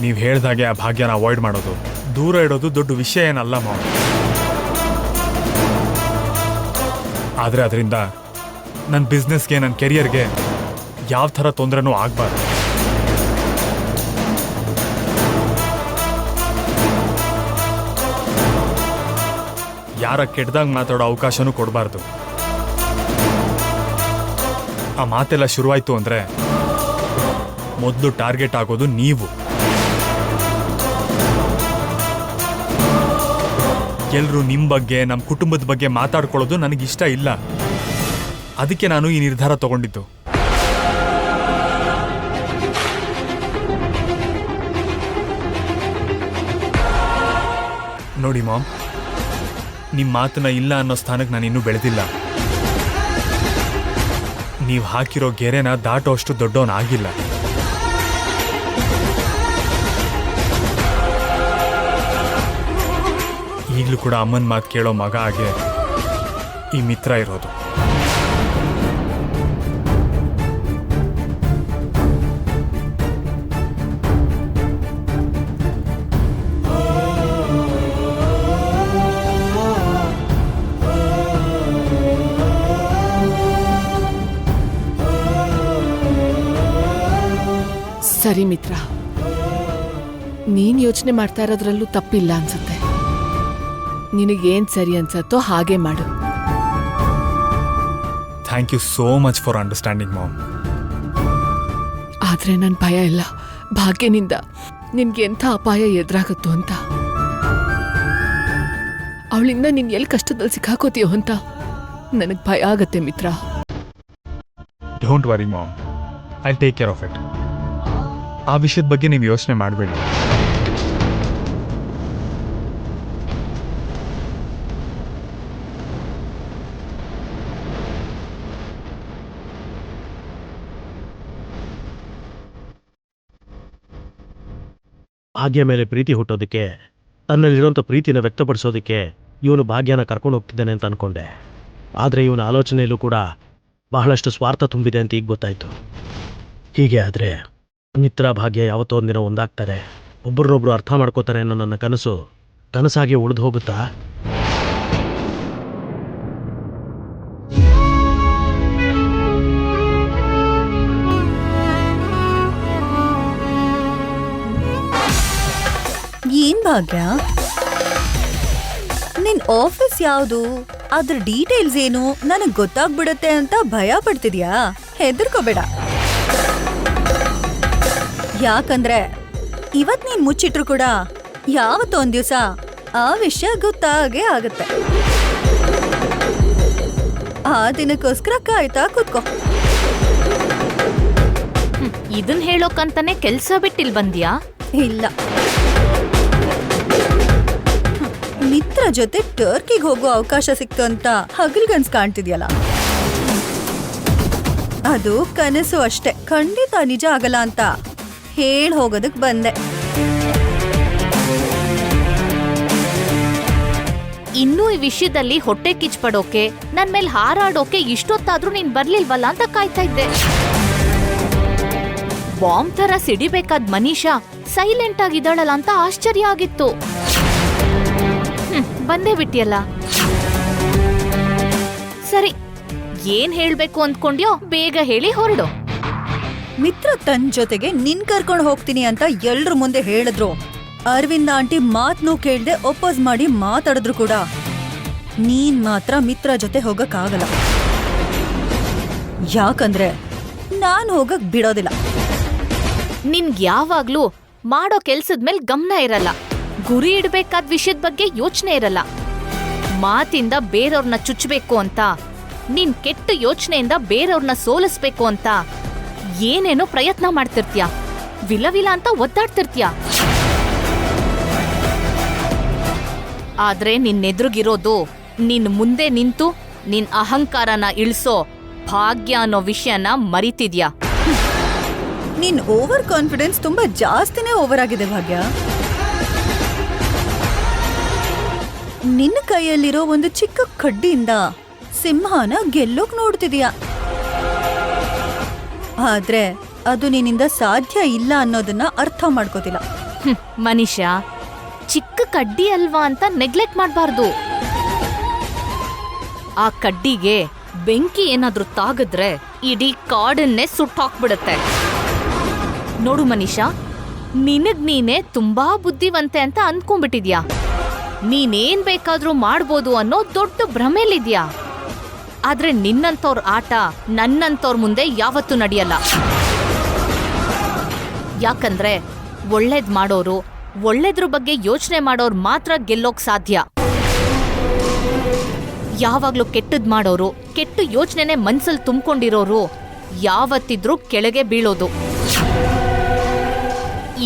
ನೀವು ಹೇಳ್ದಾಗೆ ಆ ಭಾಗ್ಯನ ಅವಾಯ್ಡ್ ಮಾಡೋದು, ದೂರ ಇಡೋದು ದೊಡ್ಡ ವಿಷಯ ಏನಲ್ಲ ಮಾಮ್. ಆದರೆ ಅದರಿಂದ ನನ್ನ ಬಿಸ್ನೆಸ್ಗೆ, ನನ್ನ ಕೆರಿಯರ್ಗೆ ಯಾವ ಥರ ತೊಂದರೆನೂ ಆಗಬಾರ್ದು. ಯಾರ ಕೆಟ್ಟದಾಗ ಮಾತಾಡೋ ಅವಕಾಶನೂ ಕೊಡಬಾರ್ದು. ಆ ಮಾತೆಲ್ಲ ಶುರುವಾಯ್ತು ಅಂದರೆ ಮೊದಲು ಟಾರ್ಗೆಟ್ ಆಗೋದು ನೀವು. ಎಲ್ಲರೂ ನಿಮ್ಮ ಬಗ್ಗೆ, ನಮ್ಮ ಕುಟುಂಬದ ಬಗ್ಗೆ ಮಾತಾಡ್ಕೊಳ್ಳೋದು ನನಗಿಷ್ಟ ಇಲ್ಲ. ಅದಕ್ಕೆ ನಾನು ಈ ನಿರ್ಧಾರ ತಗೊಂಡಿದ್ದು. ನೋಡಿ ಮಾಮ್, ನಿಮ್ಮ ಮಾತನ್ನ ಇಲ್ಲ ಅನ್ನೋ ಸ್ಥಾನಕ್ಕೆ ನಾನು ಇನ್ನೂ ಬೆಳೆದಿಲ್ಲ. ನೀವು ಹಾಕಿರೋ ಗೆರೆನ ದಾಟೋ ಅಷ್ಟು ದೊಡ್ಡವನಾಗಿಲ್ಲ. ಈಗಲೂ ಕೂಡ ಅಮ್ಮನ ಮಾತು ಕೇಳೋ ಮಗ ಹಾಗೆ ಈ ಮಿತ್ರ ಇರೋದು. ಸರಿ ಮಿತ್ರ, ನೀನ್ ಯೋಚನೆ ಮಾಡ್ತಾ ಇರೋದ್ರಲ್ಲೂ ತಪ್ಪಿಲ್ಲ ಅನ್ಸುತ್ತೆ. ನಿನಗೇನ್ ಸರಿ ಅನ್ಸತ್ತೋ ಹಾಗೆ ಮಾಡು. Thank you so much for understanding ma'am. ಆದ್ರೆ ನನ್ ಭಯ ಇಲ್ಲ, ಭಾಗ್ಯನಿಂದ ನಿನ್ಗೆ ಎಂಥ ಅಪಾಯ ಎದುರಾಗುತ್ತೋ ಅಂತ. ಅವಳಿಂದ ನೀನ್ ಎಲ್ಲಿ ಕಷ್ಟದಲ್ಲಿ ಸಿಕ್ಕಾಕೋತೀಯೋ ಅಂತ ನನಗ್ ಭಯ ಆಗತ್ತೆ ಮಿತ್ರ. Don't worry mom, I take care of it. ಆ ವಿಷಯದ ಬಗ್ಗೆ ನೀವು ಯೋಚನೆ ಮಾಡಬೇಡಿ. ಭಾಗ್ಯ ಮೇಲೆ ಪ್ರೀತಿ ಹುಟ್ಟೋದಕ್ಕೆ, ತನ್ನಲ್ಲಿರುವಂಥ ಪ್ರೀತಿನ ವ್ಯಕ್ತಪಡಿಸೋದಕ್ಕೆ ಇವನು ಭಾಗ್ಯನ ಕರ್ಕೊಂಡು ಹೋಗ್ತಿದ್ದಾನೆ ಅಂತ ಅನ್ಕೊಂಡೆ. ಆದರೆ ಇವನ ಆಲೋಚನೆಯಲ್ಲೂ ಕೂಡ ಬಹಳಷ್ಟು ಸ್ವಾರ್ಥ ತುಂಬಿದೆ ಅಂತ ಈಗ ಗೊತ್ತಾಯ್ತು. ಹೀಗೆ ಆದರೆ ಮಿತ್ರ ಭಾಗ್ಯ ಯಾವತ್ತೋ ಒಂದಿನ ಒಂದಾಗ್ತಾರೆ, ಒಬ್ಬರನ್ನೊಬ್ರು ಅರ್ಥ ಮಾಡ್ಕೋತಾರೆ ಅನ್ನೋ ನನ್ನ ಕನಸು ಕನಸಾಗಿ ಉಳಿದು ಹೋಗುತ್ತಾ? ಏನ್ ಭಾಗ್ಯ, ನಿನ್ ಆಫೀಸ್ ಯಾವುದು, ಅದ್ರ ಡೀಟೇಲ್ಸ್ ಏನು ನನಗ್ ಗೊತ್ತಾಗ್ಬಿಡತ್ತೆ ಅಂತ ಭಯ ಪಡ್ತಿದ್ಯಾ? ಹೆದರ್ಕೋಬೇಡ. ಯಾಕಂದ್ರೆ ಇವತ್ ನೀನ್ ಮುಚ್ಚಿಟ್ರು ಕೂಡ ಯಾವತ್ತೋ ಒಂದ್ ದಿವ್ಸ ಆ ವಿಷಯ ಗೊತ್ತಾಗೇ ಆಗತ್ತೆ. ಆ ದಿನಕ್ಕೋಸ್ಕರ ಕಾಯ್ತಾ ಕೂತ್ಕೋ. ಇದನ್ ಹೇಳೋಕಂತಾನೆ ಕೆಲ್ಸ ಬಿಟ್ಟಿಲ್ ಬಂದ್ಯಾ? ಇಲ್ಲ, ಮಿತ್ರ ಜೊತೆ ಟರ್ಕಿಗೆ ಹೋಗೋ ಅವಕಾಶ ಸಿಕ್ತು ಅಂತ ಹಗಲ್ಗನ್ಸ್ ಕಾಣ್ತಿದ್ಯಲ್ಲ, ಅದು ಕನಸು ಅಷ್ಟೇ, ಖಂಡಿತ ನಿಜ ಆಗಲ್ಲ ಅಂತ ಹೇಳ್ ಹೋಗೋದಕ್ ಬಂದೆ. ಇನ್ನೂ ಈ ವಿಷಯದಲ್ಲಿ ಹೊಟ್ಟೆ ಕಿಚ್ಪಡೋಕೆ, ನನ್ ಮೇಲೆ ಹಾರಾಡೋಕೆ ಇಷ್ಟೊತ್ತಾದ್ರೂ ನೀನ್ ಬರ್ಲಿಲ್ವಲ್ಲ ಅಂತ ಕಾಯ್ತಾ ಇದ್ದೆ. ಬಾಂಬ್ ತರ ಸಿಡಿಬೇಕಾದ್ ಮನೀಷಾ ಸೈಲೆಂಟ್ ಆಗಿದ್ದಾಳಲ್ಲ ಅಂತ ಆಶ್ಚರ್ಯ ಆಗಿತ್ತು. ಬಂದೇ ಬಿಟ್ಟಿಯಲ್ಲ. ಸರಿ, ಏನ್ ಹೇಳ್ಬೇಕು ಅಂದ್ಕೊಂಡ್ಯೋ ಬೇಗ ಹೇಳಿ ಹೊರಡು. ಮಿತ್ರ ತನ್ ಜೊತೆಗೆ ನಿನ್ ಕರ್ಕೊಂಡು ಹೋಗ್ತೀನಿ ಅಂತ ಎಲ್ರ ಮುಂದೆ ಹೇಳಿದ್ರು. ಅರವಿಂದ ಆಂಟಿ ಮಾತ್ನೂ ಕೇಳ್ದೆ ಒಪ್ಪೋಸ್ ಮಾಡಿ ಮಾತಾಡಿದ್ರು ಕೂಡ ನೀನ್ ಮಾತ್ರ ಮಿತ್ರ ಜೊತೆ ಹೋಗಕ್ಕಾಗಲ್ಲ. ಯಾಕಂದ್ರೆ ನಾನ್ ಹೋಗಕ್ ಬಿಡೋದಿಲ್ಲ. ನಿನ್ಗ್ ಯಾವಾಗ್ಲೂ ಮಾಡೋ ಕೆಲ್ಸದ ಮೇಲೆ ಗಮನ ಇರಲ್ಲ, ಗುರಿ ಇಡ್ಬೇಕಾದ ವಿಷಯದ ಬಗ್ಗೆ ಯೋಚನೆ ಇರಲ್ಲ. ಮಾತಿಂದ ಬೇರೆಯವ್ರನ್ನ ಚುಚ್ಚಬೇಕು ಅಂತ, ನೀನ್ ಕೆಟ್ಟ ಯೋಚನೆಯಿಂದ ಬೇರೆಯವ್ರನ್ನ ಸೋಲಿಸ್ಬೇಕು ಅಂತ ಏನೇನೋ ಪ್ರಯತ್ನ ಮಾಡ್ತಿರ್ತೀಯ, ವಿಲವಿಲ ಅಂತ ಒದ್ದಾಡ್ತಿರ್ತೀಯ. ಆದ್ರೆ ನಿನ್ನೆದುರುಗಿರೋದು, ನಿನ್ ಮುಂದೆ ನಿಂತು ನಿನ್ ಅಹಂಕಾರನ ಇಳಿಸೋ ಭಾಗ್ಯ ಅನ್ನೋ ವಿಷಯನ ಮರಿತಿದ್ಯಾ. ನಿನ್ ಓವರ್ ಕಾನ್ಫಿಡೆನ್ಸ್ ತುಂಬಾ ಜಾಸ್ತಿನೇ ಓವರ್ ಆಗಿದೆ ಭಾಗ್ಯ. ನಿನ್ನ ಕೈಯಲ್ಲಿರೋ ಒಂದು ಚಿಕ್ಕ ಕಡ್ಡಿಯಿಂದ ಸಿಂಹನ ಗೆಲ್ಲೋಕ್ ನೋಡ್ತಿದೀಯ. ಆದ್ರೆ ಅದು ನಿನ್ನಿಂದ ಸಾಧ್ಯ ಇಲ್ಲ ಅನ್ನೋದನ್ನ ಅರ್ಥ ಮಾಡ್ಕೋತಿಲ್ಲ. ಮನುಷ್ಯ ಚಿಕ್ಕ ಕಡ್ಡಿ ಅಲ್ವಾ ಅಂತ ನೆಗ್ಲೆಕ್ಟ್ ಮಾಡಬಾರ್ದು. ಆ ಕಡ್ಡಿಗೆ ಬೆಂಕಿ ಏನಾದ್ರೂ ತಾಗಿದ್ರೆ ಇಡೀ ಕಾಡನ್ನೇ ಸುಟ್ಟಾಕ್ಬಿಡುತ್ತೆ. ನೋಡು ಮನುಷ್ಯ, ನಿನಗ್ ನೀನೇ ತುಂಬಾ ಬುದ್ಧಿವಂತೆ ಅಂತ ಅಂದ್ಕೊಂಡ್ಬಿಟ್ಟಿದ್ಯಾ. ನೀನೇನ್ ಬೇಕಾದ್ರೂ ಮಾಡ್ಬೋದು ಅನ್ನೋ ದೊಡ್ಡ ಭ್ರಮೆಲಿದ್ಯಾ. ಆದ್ರೆ ನಿನ್ನಂತವ್ರ ಆಟ ನನ್ನಂತವ್ರ ಮುಂದೆ ಯಾವತ್ತೂ ನಡೆಯಲ್ಲ. ಯಾಕಂದ್ರೆ ಒಳ್ಳೇದ್ ಮಾಡೋರು, ಒಳ್ಳೇದ್ರ ಬಗ್ಗೆ ಯೋಚನೆ ಮಾಡೋರು ಮಾತ್ರ ಗೆಲ್ಲೋಕ್ ಸಾಧ್ಯ. ಯಾವಾಗ್ಲೂ ಕೆಟ್ಟದ್ ಮಾಡೋರು, ಕೆಟ್ಟ ಯೋಚನೆನೆ ಮನ್ಸಲ್ಲಿ ತುಂಬಿಕೊಂಡಿರೋರು ಯಾವತ್ತಿದ್ರೂ ಕೆಳಗೆ ಬೀಳೋದು.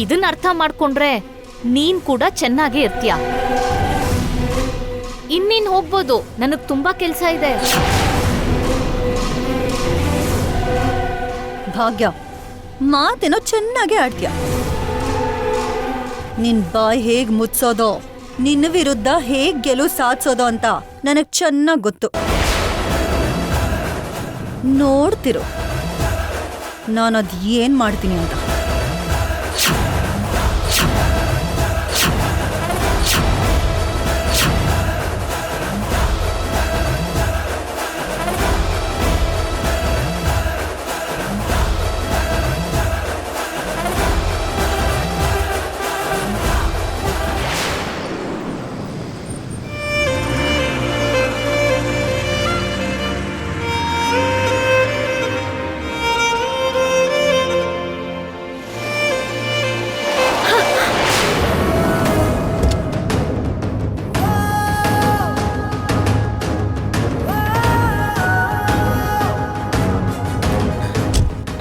ಇದನ್ನ ಅರ್ಥ ಮಾಡ್ಕೊಂಡ್ರೆ ನೀನ್ ಕೂಡ ಚೆನ್ನಾಗೇ ಇರ್ತೀಯ. ಇನ್ನೀನ್ ಹೋಗ್ಬೋದು, ನನಗ್ ತುಂಬಾ ಕೆಲ್ಸ ಇದೆ. ಭಾಗ್ಯ, ಮಾತೇನೋ ಚೆನ್ನಾಗೇ ಆಡ್ತೀಯ. ನಿನ್ ಬಾಯ್ ಹೇಗ್ ಮುಚ್ಸೋದೋ, ನಿನ್ನ ವಿರುದ್ಧ ಹೇಗ್ ಗೆಲುವು ಸಾಧಿಸೋದೋ ಅಂತ ನನಗ್ ಚೆನ್ನಾಗ್ ಗೊತ್ತು. ನೋಡ್ತಿರು ನಾನದ್ ಏನ್ ಮಾಡ್ತೀನಿ ಅಂತ.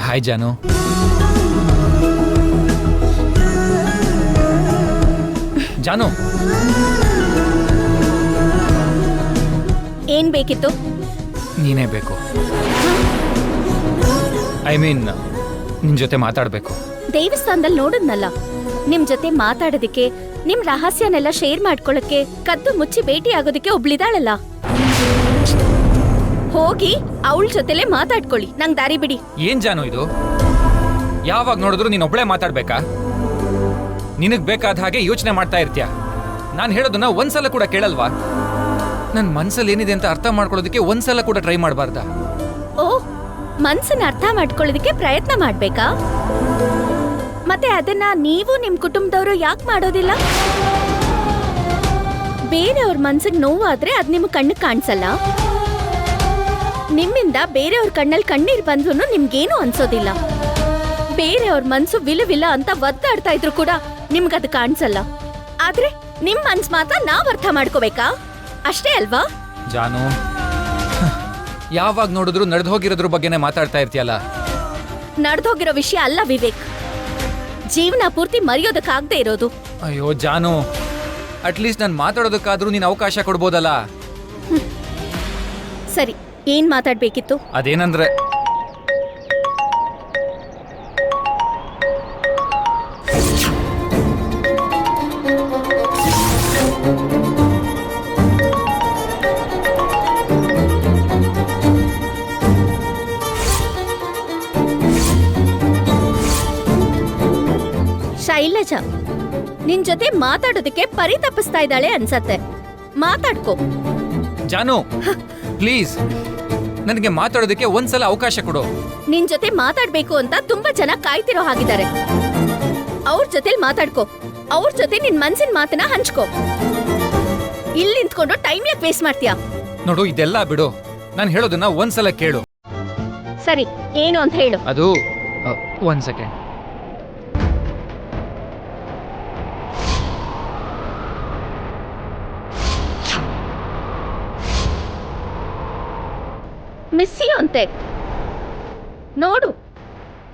ಹಾಯ್ ಜಾನು. ಜಾನು, ಏನ್ ಬೇಕಿತ್ತು? ನೀನೇ ಬೇಕು. ಐ ಮೀನ್ ನಿನ್ ಜೊತೆ ಮಾತಾಡ್ಬೇಕು. ದೇವಸ್ಥಾನದಲ್ಲಿ ನೋಡಿದ್ನಲ್ಲ, ನಿಮ್ ಜೊತೆ ಮಾತಾಡೋದಿಕ್ಕೆ, ನಿಮ್ ರಹಸ್ಯನೆಲ್ಲ ಶೇರ್ ಮಾಡ್ಕೊಳಕ್ಕೆ, ಕದ್ದು ಮುಚ್ಚಿ ಭೇಟಿ ಆಗೋದಿಕ್ಕೆ ಒಬ್ಳಿದಾಳಲ್ಲ, ಹೋಗಿ ಅವಳ ಜೊತೆಲೆ ಮಾತಾಡ್ಕೊಳ್ಳಿ. ನಂಗ್ ದಾರಿ ಬಿಡಿ. ಏನ್ ಜಾನು ಇದು? ಯಾವಾಗ ನೋಡಿದ್ರು ನೀನ್ ಒಬ್ಳೆ ಮಾತಾಡ್ಬೇಕಾ? ನಿನಗ್ ಬೇಕಾದ ಹಾಗೆ ಯೋಚನೆ ಮಾಡ್ತಾ ಇರ್ತೀಯ. ನಾನು ಹೇಳೋದನ್ನ ಒಂದ್ಸಲ ಕೂಡ ಕೇಳಲ್ವಾ? ನನ್ ಮನ್ಸಲ್ಲಿ ಏನಿದೆ ಅಂತ ಅರ್ಥ ಮಾಡ್ಕೊಳ್ಳೋದಕ್ಕೆ ಒಂದ್ಸಲ ಕೂಡ ಟ್ರೈ ಮಾಡಬಾರ್ದಾ? ಓ, ಮನ್ಸನ್ನ ಅರ್ಥ ಮಾಡ್ಕೊಳ್ಳೋದಿಕ್ಕೆ ಪ್ರಯತ್ನ ಮಾಡ್ಬೇಕಾ? ಮತ್ತೆ ಅದನ್ನ ನೀವು ನಿಮ್ ಕುಟುಂಬದವರು ಯಾಕೆ ಮಾಡೋದಿಲ್ಲ? ಬೇರೆಯವ್ರ ಮನ್ಸಿಗೆ ನೋವಾದ್ರೆ ಅದ್ ನಿಮ್ ಕಣ್ಣು ಕಾಣಿಸಲ್ಲ. ನಿಮ್ಮಿಂದ ಬೇರೆಯವ್ರ ಕಣ್ಣಲ್ಲಿ ಕಣ್ಣೀರ್ ಬಂದ್ರು ನಿಮ್ಗೇನು ಅನ್ಸೋದಿಲ್ಲ. ಬೇರೆಯವ್ರ ಮನ್ಸು ವಿಲವಿಲ ಅಂತ ಒದ್ದಾಡ್ತಾ ಇದ್ರು ಕೂಡ ನಿಮ್ಗದು ಕಾಣಿಸಲ್ಲ. ಆದ್ರೆ ನಿಮ್ ಮನ್ಸ್ ಮಾತ್ರ ನಾವ್ ಅರ್ಥ ಮಾಡ್ಕೋಬೇಕಾ? ಅಷ್ಟೇ ಅಲ್ವಾ? ಜಾನು, ಯಾವಾಗ ನೋಡಿದ್ರು ನಡೆದು ಹೋಗಿರೋದ್ರ ಬಗ್ಗೆನೇ ಮಾತಾಡ್ತಾ ಇರ್ತೀಯಲ್ಲ. ನಡೆದೋಗಿರೋ ವಿಷಯ ಅಲ್ಲ ವಿವೇಕ್, ಜೀವನ ಪೂರ್ತಿ ಮರೆಯೋದಕ್ಕಾಗದೆ ಇರೋದು. ಅಯ್ಯೋ ಜಾನು, ಅಟ್ಲೀಸ್ಟ್ ನಾನು ಮಾತಾಡೋದಕ್ಕಾದ್ರೂ ನೀನು ಅವಕಾಶ ಕೊಡ್ಬೋದಲ್ಲ. ಸರಿ, ಏನ್ ಮಾತಾಡ್ಬೇಕಿತ್ತು? ಅದೇನಂದ್ರೆ, ಶೈಲಜಾ ನಿನ್ ಜೊತೆ ಮಾತಾಡೋದಕ್ಕೆ ಪರಿತಪಿಸ್ತಾ ಇದ್ದಾಳೆ ಅನ್ಸತ್ತೆ. ಮಾತಾಡ್ಕೋ. ಜಾನು ಪ್ಲೀಸ್, ನನಗೆ ಮಾತಾಡೋದಕ್ಕೆ ಒಂದ್ಸಲ ಅವಕಾಶ ಕೊಡು. ನಿನ್ ಜೊತೆ ಮಾತಾಡ್ಬೇಕು ಅಂತ ತುಂಬಾ ಜನ ಕಾಯ್ತಿರೋ ಹಾಗಿದ್ದಾರೆ. ಅವ್ರ ಜೊತೆಲಿ ಮಾತಾಡ್ಕೋ. ಅವ್ರ ಜೊತೆ ನಿನ್ ಮನ್ಸಿನ ಮಾತನ್ನ ಹಂಚ್ಕೋ. ಇಲ್ಲಿ ನಿಂತ್ಕೊಂಡು ಟೈಮ್ ಯಾಕೆ ವೇಸ್ಟ್ ಮಾಡ್ತೀಯಾ? ನೋಡು, ಇದೆಲ್ಲ ಬಿಡು. ನಾನು ಹೇಳೋದನ್ನ ಒಂದ್ಸಲ ಕೇಳು. ಸರಿ, ಏನು ಅಂತ ಹೇಳು. ಅದು ಒಂದ್ ಸೆಕೆಂಡ್. ಮಿಸ್ ಯು ಅಂತೆ. ನೋಡು,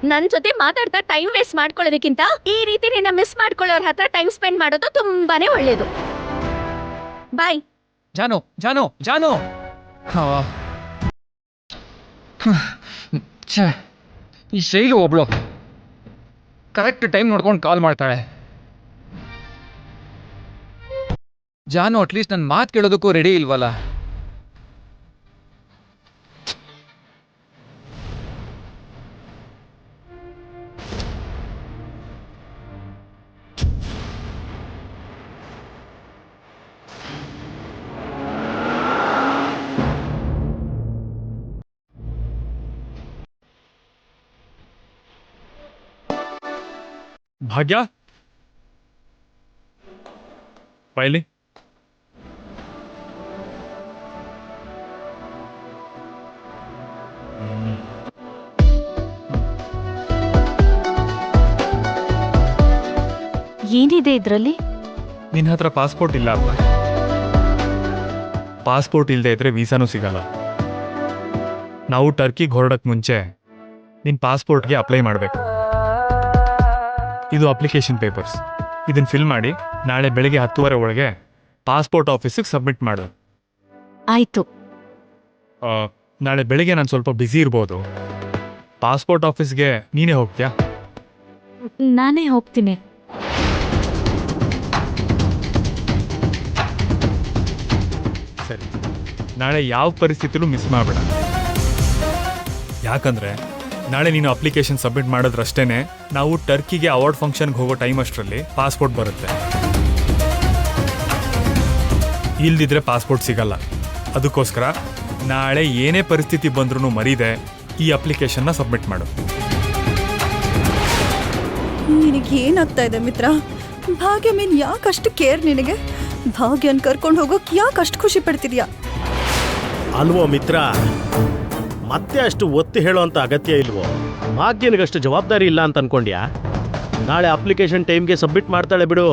ನನ್ ಜೊತೆ ಮಾತಾಡ್ತಾ ಟೈಮ್ ವೇಸ್ಟ್ ಮಾಡ್ಕೊಳ್ಳೋದಕ್ಕಿಂತ ಈ ರೀತಿ ನಿನ್ನ ಮಿಸ್ ಮಾಡ್ಕೊಳ್ಳೋರ್ ಹತ್ರ ಟೈಮ್ ಸ್ಪೆಂಡ್ ಮಾಡೋದು ತುಂಬಾನೇ ಒಳ್ಳೇದು. ಬಾಯ್. ಜಾನು ಜಾನು ಜಾನು, ಈ ಶೈಲು ಒಬ್ಳು ಕರೆಕ್ಟ್ ಟೈಮ್ ನೋಡ್ಕೊಂಡು ಕಾಲ್ ಮಾಡ್ತಾಳೆ. ಜಾನು ಅಟ್ಲೀಸ್ಟ್ ನನ್ನ ಮಾತು ಕೇಳೋದಕ್ಕೂ ರೆಡಿ ಇಲ್ವಲ್ಲ. ಭಾಗ್ಯ ಬೈಲಿ. ಏನಿದೆ ಇದ್ರಲ್ಲಿ? ನಿನ್ನ ಹತ್ರ ಪಾಸ್ಪೋರ್ಟ್ ಇಲ್ಲ ಅಪ್ಪ. ಪಾಸ್ಪೋರ್ಟ್ ಇಲ್ಲದೆ ಇದ್ರೆ ವೀಸಾನೂ ಸಿಗಲ್ಲ. ನಾವು ಟರ್ಕಿಗೆ ಹೊರಡಕ್ಕೆ ಮುಂಚೆ ನಿನ್ನ ಪಾಸ್ಪೋರ್ಟ್ಗೆ ಅಪ್ಲೈ ಮಾಡಬೇಕು. ಇದು ಅಪ್ಲಿಕೇಶನ್ ಪೇಪರ್ಸ್. ಇದನ್ನು ಫಿಲ್ ಮಾಡಿ ನಾಳೆ ಬೆಳಗ್ಗೆ 10:30 ಒಳಗೆ ಪಾಸ್ಪೋರ್ಟ್ ಆಫೀಸಿಗೆ ಸಬ್ಮಿಟ್ ಮಾಡು. ಆಯ್ತು. ನಾಳೆ ಬೆಳಿಗ್ಗೆ ನಾನು ಸ್ವಲ್ಪ ಬ್ಯುಸಿ ಇರ್ಬೋದು. ಪಾಸ್ಪೋರ್ಟ್ ಆಫೀಸ್ಗೆ ನೀನೇ ಹೋಗ್ತೀಯಾ? ನಾನೇ ಹೋಗ್ತೀನಿ. ಸರಿ, ನಾಳೆ ಯಾವ ಪರಿಸ್ಥಿತಿಲೂ ಮಿಸ್ ಮಾಡಬೇಡ. ಯಾಕಂದ್ರೆ ನಾಳೆ ನೀನು ಅಪ್ಲಿಕೇಶನ್ ಸಬ್ಮಿಟ್ ಮಾಡೋದ್ರಷ್ಟೇನೆ ನಾವು ಟರ್ಕಿಗೆ ಅವಾರ್ಡ್ ಫಂಕ್ಷನ್ಗೆ ಹೋಗೋ ಟೈಮ್ ಅಷ್ಟರಲ್ಲಿ ಪಾಸ್ಪೋರ್ಟ್ ಬರುತ್ತೆ. ಇಲ್ದಿದ್ರೆ ಪಾಸ್ಪೋರ್ಟ್ ಸಿಗಲ್ಲ. ಅದಕ್ಕೋಸ್ಕರ ನಾಳೆ ಏನೇ ಪರಿಸ್ಥಿತಿ ಬಂದ್ರೂ ಮರೀದೆ ಈ ಅಪ್ಲಿಕೇಶನ್ನ ಸಬ್ಮಿಟ್ ಮಾಡು. ನಿನಗೆ ಏನಾಗ್ತಾ ಇದೆ ಮಿತ್ರ? ಭಾಗ್ಯ ಮೀನ್ ಯಾಕಷ್ಟು ಕೇರ್ ನಿನಗೆ? ಭಾಗ್ಯನ್ ಕರ್ಕೊಂಡು ಹೋಗೋಕ್ ಯಾಕಷ್ಟು ಖುಷಿ ಪಡ್ತಿದ್ಯಾ? ಅಲ್ವೋ ಮಿತ್ರ, ಮತ್ತೆ ಅಷ್ಟು ಒತ್ತಿ ಹೇಳೋಂಥ ಅಗತ್ಯ ಇಲ್ವೋ? ಭಾಗ್ಯನಿಗಷ್ಟು ಜವಾಬ್ದಾರಿ ಇಲ್ಲ ಅಂತ ಅನ್ಕೊಂಡ್ಯಾ? ನಾಳೆ ಅಪ್ಲಿಕೇಶನ್ ಟೈಮ್ಗೆ ಸಬ್ಮಿಟ್ ಮಾಡ್ತಾಳೆ ಬಿಡು.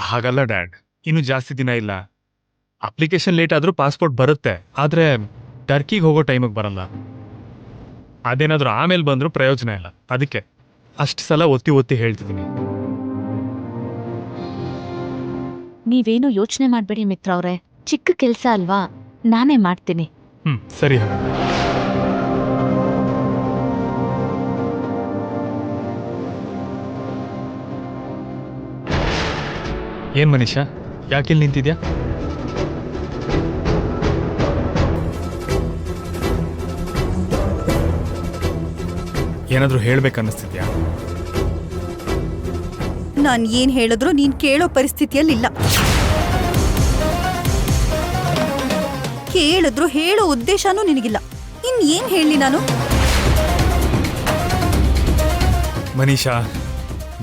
ಹಾಗಲ್ಲ ಡ್ಯಾಡ್, ಇನ್ನು ಜಾಸ್ತಿ ದಿನ ಇಲ್ಲ. ಅಪ್ಲಿಕೇಶನ್ ಲೇಟ್ ಆದರೂ ಪಾಸ್ಪೋರ್ಟ್ ಬರುತ್ತೆ, ಆದರೆ ಟರ್ಕಿಗೆ ಹೋಗೋ ಟೈಮಿಗೆ ಬರಲ್ಲ. ಅದೇನಾದರೂ ಆಮೇಲೆ ಬಂದರೂ ಪ್ರಯೋಜನ ಇಲ್ಲ. ಅದಕ್ಕೆ ಅಷ್ಟು ಸಲ ಒತ್ತಿ ಒತ್ತಿ ಹೇಳ್ತಿದ್ದೀನಿ. ನೀವೇನು ಯೋಚನೆ ಮಾಡಬೇಡಿ ಮಿತ್ರ ಅವ್ರೆ, ಚಿಕ್ಕ ಕೆಲಸ ಅಲ್ವಾ, ನಾನೇ ಮಾಡ್ತೀನಿ. ಸರಿ ಹಾಗಾದ್ರೆ. ಏನ್ ಮನೀಷಾ, ಯಾಕಿಲ್ಲಿ ನಿಂತಿದ್ಯಾ? ಏನಾದರೂ ಹೇಳ್ಬೇಕನ್ನಿಸ್ತಿದ್ಯಾ? ನಾನ್ ಏನ್ ಹೇಳಿದ್ರು ನೀನ್ ಕೇಳೋ ಪರಿಸ್ಥಿತಿಯಲ್ಲಿಲ್ಲ. ಕೇಳಿದ್ರು ಹೇಳೋ ಉದ್ದೇಶನೂ ನಿನಗಿಲ್ಲ. ಇನ್ ಏನ್ ಹೇಳಿ ನಾನು? ಮನೀಷಾ,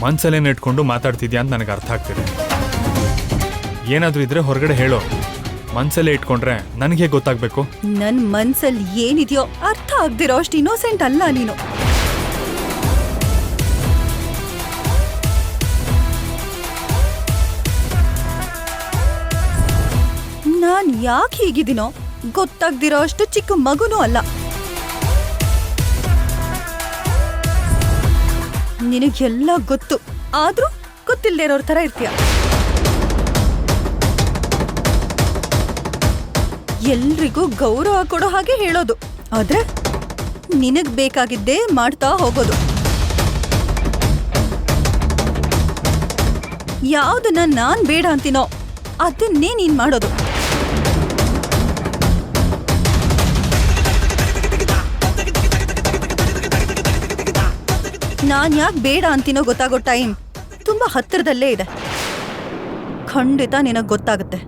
ಮನ್ಸಲ್ಲೇನು ಇಟ್ಕೊಂಡು ಮಾತಾಡ್ತಿದ್ಯಾ ಅಂತ ನನಗೆ ಅರ್ಥ ಆಗ್ತಿದೆ. ಏನಾದರೂ ಇದ್ರೆ ಹೊರಗಡೆ ಹೇಳೋ. ಮನ್ಸಲ್ಲೇ ಇಟ್ಕೊಂಡ್ರೆ ನನಗೆ ಗೊತ್ತಾಗ್ಬೇಕು. ನನ್ ಮನ್ಸಲ್ಲಿ ಏನಿದೆಯೋ ಅರ್ಥ ಆಗ್ದಿರೋ ಅಷ್ಟು ಇನ್ನೋಸೆಂಟ್ ಅಲ್ಲ ನೀನು. ನಾನ್ ಯಾಕೆ ಹೀಗಿದ್ದೀನೋ ಗೊತ್ತಾಗ್ದಿರೋ ಅಷ್ಟು ಚಿಕ್ಕ ಮಗುನೂ ಅಲ್ಲ. ನಿನಗೆಲ್ಲ ಗೊತ್ತು, ಆದ್ರೂ ಗೊತ್ತಿಲ್ಲದೆ ಇರೋರ್ ತರ ಇರ್ತೀಯ. ಎಲ್ರಿಗೂ ಗೌರವ ಕೊಡೋ ಹಾಗೆ ಹೇಳೋದು, ಆದ್ರೆ ನಿನಗ್ ಬೇಕಾಗಿದ್ದೇ ಮಾಡ್ತಾ ಹೋಗೋದು. ಯಾವ್ದನ್ನ ನಾನ್ ಬೇಡ ಅಂತೀನೋ ಅದನ್ನೇ ನೀನ್ ಮಾಡೋದು. ನಾನ್ ಯಾಕೆ ಬೇಡ ಅಂತೀನೋ ಗೊತ್ತಾಗೋ ಟೈಮ್ ತುಂಬಾ ಹತ್ತಿರದಲ್ಲೇ ಇದೆ. ಖಂಡಿತ ನಿನಗ್ ಗೊತ್ತಾಗುತ್ತೆ.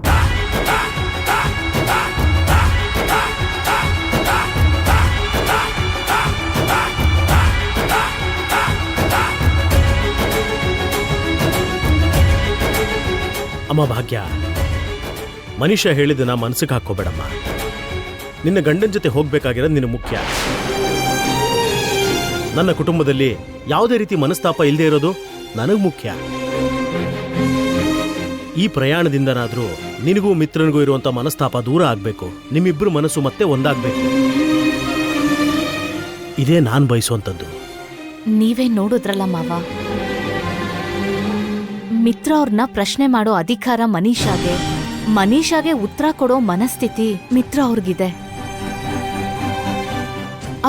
ಅಮ್ಮ ಭಾಗ್ಯ, ಮನುಷ್ಯ ಹೇಳಿದ್ದನ್ನ ಮನಸ್ಸಿಗೆ ಹಾಕೋಬೇಡಮ್ಮ. ನಿನ್ನ ಗಂಡನ ಜೊತೆ ಹೋಗ್ಬೇಕಾಗಿರೋದು ನಿನ್ನ ಮುಖ್ಯ. ನನ್ನ ಕುಟುಂಬದಲ್ಲಿ ಯಾವುದೇ ರೀತಿ ಮನಸ್ತಾಪ ಇಲ್ಲದೆ ಇರೋದು ನನಗೆ ಮುಖ್ಯ. ಈ ಪ್ರಯಾಣದಿಂದನಾದ್ರೂ ನಿನಗೂ ಮಿತ್ರನಿಗೂ ಇರುವಂತ ಮನಸ್ತಾಪ ದೂರ ಆಗ್ಬೇಕು. ನಿಮ್ಮಿಬ್ರು ಮನಸ್ಸು ಮತ್ತೆ ಒಂದಾಗ್ಬೇಕು. ಇದೇ ನಾನ್ ಬಯಸುವಂಥದ್ದು. ನೀವೇ ನೋಡಿದ್ರಲ್ಲ ಮಾವ, ಮಿತ್ರ ಅವ್ರನ್ನ ಪ್ರಶ್ನೆ ಮಾಡೋ ಅಧಿಕಾರ ಮನೀಷಾಗೆ ಉತ್ತರ ಕೊಡೋ ಮನಸ್ಥಿತಿ ಮಿತ್ರ ಅವ್ರಿಗಿದೆ.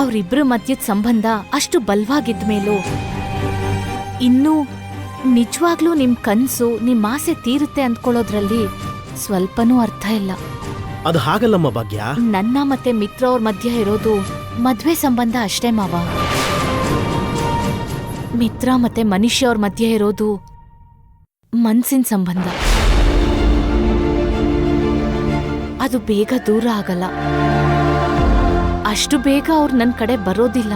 ಅವರಿಬ್ರ ಮಧ್ಯದ ಸಂಬಂಧ ಅಷ್ಟು ಬಲವಾಗಿದ್ಮೇಲೂ ಇನ್ನೂ ನಿಜವಾಗ್ಲೂ ನಿಮ್ ಕನ್ಸು ನಿಮ್ ಆಸೆ ತೀರುತ್ತೆ ಅಂದ್ಕೊಳ್ಳೋದ್ರಲ್ಲಿ ಸ್ವಲ್ಪನೂ ಅರ್ಥ ಇಲ್ಲ. ಅದು ಹಾಗಲ್ಲಮ್ಮ ಭಾಗ್ಯ. ನನ್ನ ಮತ್ತೆ ಮಿತ್ರ ಅವ್ರ ಮಧ್ಯ ಇರೋದು ಮದ್ವೆ ಸಂಬಂಧ ಅಷ್ಟೇ ಮಾವ. ಮಿತ್ರ ಮತ್ತೆ ಮನುಷ್ಯ ಅವ್ರ ಮಧ್ಯ ಇರೋದು ಮನ್ಸಿನ ಸಂಬಂಧ. ಅದು ಬೇಗ ದೂರ ಆಗಲ್ಲ. ಅಷ್ಟು ಬೇಗ ಅವ್ರು ನನ್ನ ಕಡೆ ಬರೋದಿಲ್ಲ.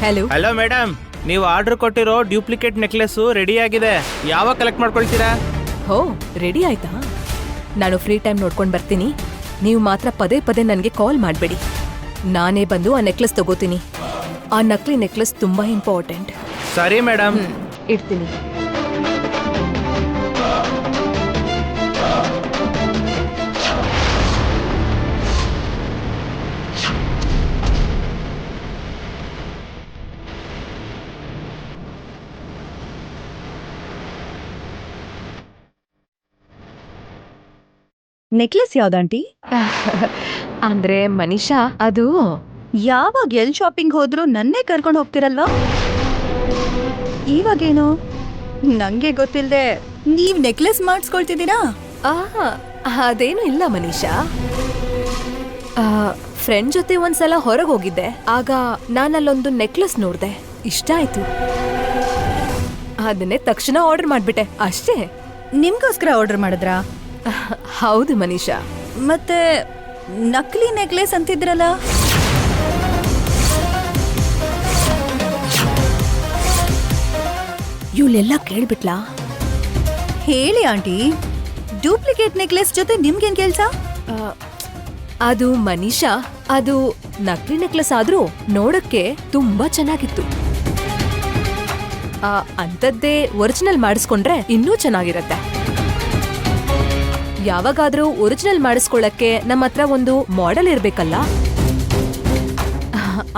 ಹಲೋ. ಹಲೋ ಮೇಡಮ್, ನೀವು ಆರ್ಡರ್ ಕೊಟ್ಟಿರೋ ಡ್ಯೂಪ್ಲಿಕೇಟ್ ನೆಕ್ಲೆಸ್ ರೆಡಿ ಆಗಿದೆ. ಯಾವಾಗ ಕಲೆಕ್ಟ್ ಮಾಡ್ಕೊಳ್ತೀರಾ? ಹೋ, ರೆಡಿ ಆಯ್ತಾ? ನಾನು ಫ್ರೀ ಟೈಮ್ ನೋಡ್ಕೊಂಡು ಬರ್ತೀನಿ. ನೀವು ಮಾತ್ರ ಪದೇ ಪದೇ ನನಗೆ ಕಾಲ್ ಮಾಡಬೇಡಿ. ನಾನೇ ಬಂದು ಆ ನೆಕ್ಲೆಸ್ ತಗೋತೀನಿ. ಆ ನಕಲಿ ನೆಕ್ಲೆಸ್ ತುಂಬಾ ಇಂಪಾರ್ಟೆಂಟ್. ಸರಿ ಮೇಡಮ್. ಇಡ್ತೀನಿ. ನೆಕ್ಲೆಸ್ ಯಾವ್ದಾಂಟಿ? ಅಂದ್ರೆ ಮನೀಷಾ, ಅದು ಯಾವಾಗ ಎಲ್ ಶಾಪಿಂಗ್ ಹೋದ್ರು ನನ್ನೇ ಕರ್ಕೊಂಡು ಹೋಗ್ತಿರಲ್ವಾ? ಇವಾಗೇನು ನಂಗೆ ಗೊತ್ತಿಲ್ದೆ ನೀವ್ ನೆಕ್ಲೆಸ್ ಮಾಡಿಸ್ಕೊಳ್ತಿದ್ದೀರಾ? ಅದೇನು ಇಲ್ಲ ಮನೀಷಾ. ಫ್ರೆಂಡ್ ಜೊತೆ ಒಂದ್ಸಲ ಹೊರಗೆ ಹೋಗಿದ್ದೆ. ಆಗ ನಾನಲ್ಲೊಂದು ನೆಕ್ಲೆಸ್ ನೋಡ್ದೆ, ಇಷ್ಟ ಆಯ್ತು. ಅದನ್ನೇ ತಕ್ಷಣ ಆರ್ಡರ್ ಮಾಡ್ಬಿಟ್ಟೆ, ಅಷ್ಟೇ. ನಿಮ್ಗೋಸ್ಕರ ಆರ್ಡರ್ ಮಾಡಿದ್ರಾ? ಹೌದು ಮನೀಷಾ. ಮತ್ತೆ ನಕಲಿ ನೆಕ್ಲೆಸ್ ಅಂತಿದ್ರಲ್ಲ? ಇವಳೆಲ್ಲ ಕೇಳ್ಬಿಟ್ಲಾ? ಹೇಳಿ ಆಂಟಿ, ಡೂಪ್ಲಿಕೇಟ್ ನೆಕ್ಲೆಸ್ ಜೊತೆ ನಿಮ್ಗೇನ್ ಕೆಲ್ಸ? ಅದು ಮನೀಷಾ, ಅದು ನಕಲಿ ನೆಕ್ಲೆಸ್ ಆದ್ರೂ ನೋಡಕ್ಕೆ ತುಂಬಾ ಚೆನ್ನಾಗಿತ್ತು. ಅಂಥದ್ದೇ ಒರಿಜಿನಲ್ ಮಾಡಿಸ್ಕೊಂಡ್ರೆ ಇನ್ನೂ ಚೆನ್ನಾಗಿರತ್ತೆ. ಯಾವಾಗಾದ್ರೂ ಒರಿಜಿನಲ್ ಮಾಡಿಸ್ಕೊಳ್ಳಕ್ಕೆ ನಮ್ಮ ಹತ್ರ ಒಂದು ಮಾಡೆಲ್ ಇರ್ಬೇಕಲ್ಲ,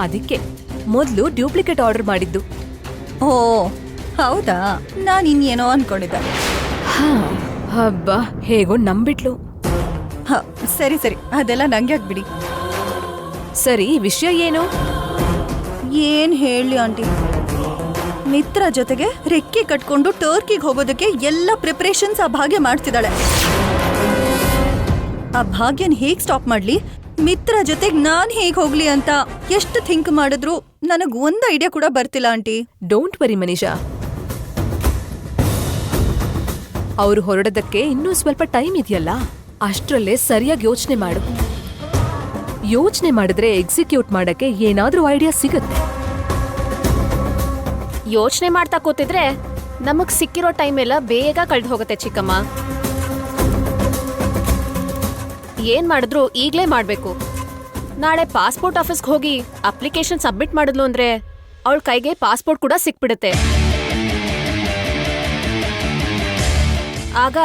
ಅದಕ್ಕೆ ಮೊದಲು ಡ್ಯೂಪ್ಲಿಕೇಟ್ ಆರ್ಡರ್ ಮಾಡಿದ್ದು. ಓ ಹೌದಾ? ನಾನು ಇನ್ನೇನೋ ಅನ್ಕೊಂಡಿದ್ದೆ. ಹಬ್ಬ, ಹೇಗೋ ನಂಬಿಟ್ಲು. ಸರಿ ಸರಿ, ಅದೆಲ್ಲ ನಂಗೆ ಆಗ್ಬಿಡಿ. ಸರಿ, ವಿಷಯ ಏನು? ಏನ್ ಹೇಳಿ ಆಂಟಿ, ಮಿತ್ರ ಜೊತೆಗೆ ರೆಕ್ಕೆ ಕಟ್ಕೊಂಡು ಟರ್ಕಿಗೆ ಹೋಗೋದಕ್ಕೆ ಎಲ್ಲ ಪ್ರಿಪರೇಷನ್ಸ್ ಆ ಭಾಗ್ಯ ಮಾಡ್ತಿದ್ದಾಳೆ. ಆ ಭಾಗ್ಯನ್ ಹೇಗ್ ಸ್ಟಾಪ್ ಮಾಡ್ಲಿ, ಮಿತ್ರ ಜೊತೆಗೆ ನಾನ್ ಹೇಗ್ ಹೋಗ್ಲಿ ಅಂತ ಎಷ್ಟು ಥಿಂಕ್ ಮಾಡಿದ್ರು ನನಗ್ ಒಂದ್ ಐಡಿಯಾ ಕೂಡ ಬರ್ತಿಲ್ಲ ಆಂಟಿ. ಡೋಂಟ್ ವರಿ ಮನೀಷಾ, ಅವ್ರು ಹೊರಡೋದಕ್ಕೆ ಇನ್ನೂ ಸ್ವಲ್ಪ ಟೈಮ್ ಇದೆಯಲ್ಲ, ಅಷ್ಟ್ರಲ್ಲೇ ಸರಿಯಾಗಿ ಯೋಚನೆ ಮಾಡು. ಯೋಚನೆ ಮಾಡಿದ್ರೆ ಎಕ್ಸಿಕ್ಯೂಟ್ ಮಾಡಕ್ಕೆ ಏನಾದ್ರೂ ಐಡಿಯಾ ಸಿಗುತ್ತೆ. ಯೋಚನೆ ಮಾಡ್ತಾ ಕೂತಿದ್ರೆ ನಮಗ್ ಸಿಕ್ಕಿರೋ ಟೈಮ್ ಎಲ್ಲ ಬೇಗ ಕಳ್ದು ಹೋಗುತ್ತೆ ಚಿಕ್ಕಮ್ಮ. ಏನ್ ಮಾಡಿದ್ರು ಈಗ್ಲೇ ಮಾಡ್ಬೇಕು. ನಾಳೆ ಪಾಸ್ಪೋರ್ಟ್ ಆಫೀಸ್ಗೆ ಹೋಗಿ ಅಪ್ಲಿಕೇಶನ್ ಸಬ್ಮಿಟ್ ಮಾಡಿದ್ಲು ಅಂದ್ರೆ ಅವಳ ಕೈಗೆ ಪಾಸ್ಪೋರ್ಟ್ ಕೂಡ ಸಿಕ್ಬಿಡುತ್ತೆ. ಆಗ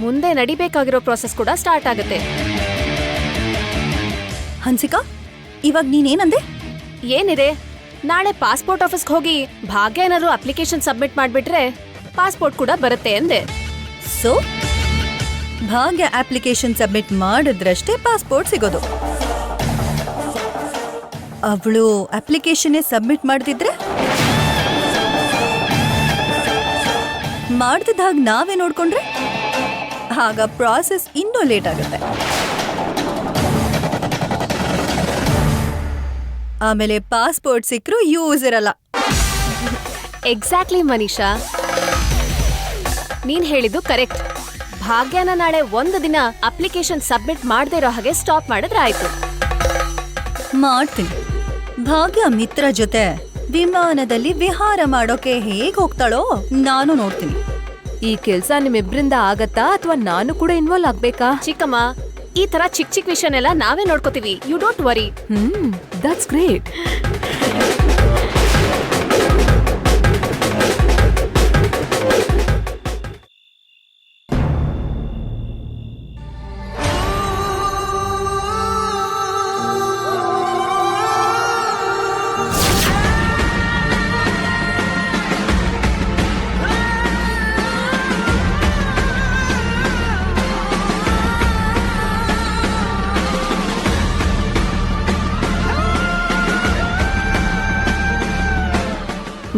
ಮುಂದೆ ನಡಿಬೇಕಾಗಿರೋ ಪ್ರೋಸೆಸ್ ಕೂಡ ಸ್ಟಾರ್ಟ್ ಆಗುತ್ತೆ. ಹನ್ಸಿಕಾ, ಇವಾಗ ನೀನೇನಂದೆ? ಏನಿದೆ, ನಾಳೆ ಪಾಸ್ಪೋರ್ಟ್ ಆಫೀಸ್ಗೆ ಹೋಗಿ ಭಾಗ್ಯ ಏನಾದ್ರು ಅಪ್ಲಿಕೇಶನ್ ಸಬ್ಮಿಟ್ ಮಾಡ್ಬಿಟ್ರೆ ಪಾಸ್ಪೋರ್ಟ್ ಕೂಡ ಬರುತ್ತೆ ಎಂದೆ. ಸೊ ಭಾಗ್ಯ ಅಪ್ಲಿಕೇಶನ್ ಸಬ್ಮಿಟ್ ಮಾಡಿದ್ರಷ್ಟೇ ಪಾಸ್ಪೋರ್ಟ್ ಸಿಗೋದು. ಅವಳು ಅಪ್ಲಿಕೇಶನ್ ಸಬ್ಮಿಟ್ ಮಾಡ್ತಿದ್ರೆ ಮಾಡ್ತಿದ್ದಾಗ ನಾವೇ ನೋಡ್ಕೊಂಡ್ರೆ ಆಗ ಪ್ರಾಸೆಸ್ ಇನ್ನೂ ಲೇಟ್ ಆಗುತ್ತೆ. ಆಮೇಲೆ ಪಾಸ್ಪೋರ್ಟ್ ಸಿಕ್ಕರೂ ಯೂಸ್ ಇರಲ್ಲ. ಎಕ್ಸಾಕ್ಟ್ಲಿ ಮನೀಷಾ, ನೀನ್ ಹೇಳಿದ್ದು ಕರೆಕ್ಟ್. ಭಾಗ್ಯನ ನಾಳೆ ಒಂದು ದಿನ ಅಪ್ಲಿಕೇಶನ್ ಸಬ್ಮಿಟ್ ಮಾಡದೇ ಇರೋ ಹಾಗೆ ಸ್ಟಾಪ್ ಮಾಡಿದ್ರೆ ಆಯ್ತು. ಮಾಡ್ತೀನಿ. ಭಾಗ್ಯ ಮಿತ್ರ ಜೊತೆ ವಿಮಾನದಲ್ಲಿ ವಿಹಾರ ಮಾಡೋಕೆ ಹೇಗ್ ಹೋಗ್ತಾಳೋ ನಾನು ನೋಡ್ತೀನಿ. ಈ ಕೆಲ್ಸ ನಿಮ್ಮಿಬ್ರಿಂದ ಆಗತ್ತಾ ಅಥವಾ ನಾನು ಕೂಡ ಇನ್ವಾಲ್ವ್ ಆಗ್ಬೇಕಾ? ಚಿಕ್ಕಮ್ಮ, ಈ ತರ ಚಿಕ್ಕ ಚಿಕ್ಕ ವಿಷಯನೆಲ್ಲ ನಾವೇ ನೋಡ್ಕೋತೀವಿ. You don't worry. That's great.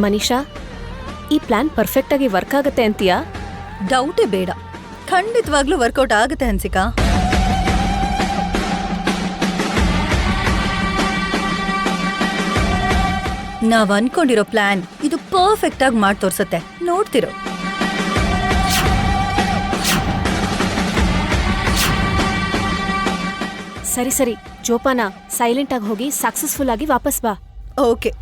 Manisha, ಈ ಪ್ಲಾನ್ ಪರ್ಫೆಕ್ಟ್ ಆಗಿ ವರ್ಕ್ ಆಗುತ್ತೆ ಅಂತೀಯಾ? ಡೌಟೇ ಬೇಡ, ಖಂಡಿತವಾಗ್ಲೂ ವರ್ಕೌಟ್ ಆಗುತ್ತೆ ಹನ್ಸಿಕಾ. ನಾವ್ ಅನ್ಕೊಂಡಿರೋ ಪ್ಲಾನ್ ಇದು ಪರ್ಫೆಕ್ಟ್ ಆಗಿ ಮಾಡಿ ತೋರ್ಸತ್ತೆ, ನೋಡ್ತಿರೋ. ಸರಿ ಸರಿ, ಜೋಪಾನ, ಸೈಲೆಂಟ್ ಆಗಿ ಹೋಗಿ ಸಕ್ಸಸ್ಫುಲ್ ಆಗಿ ವಾಪಸ್ ಬಾ. ಓಕೆ.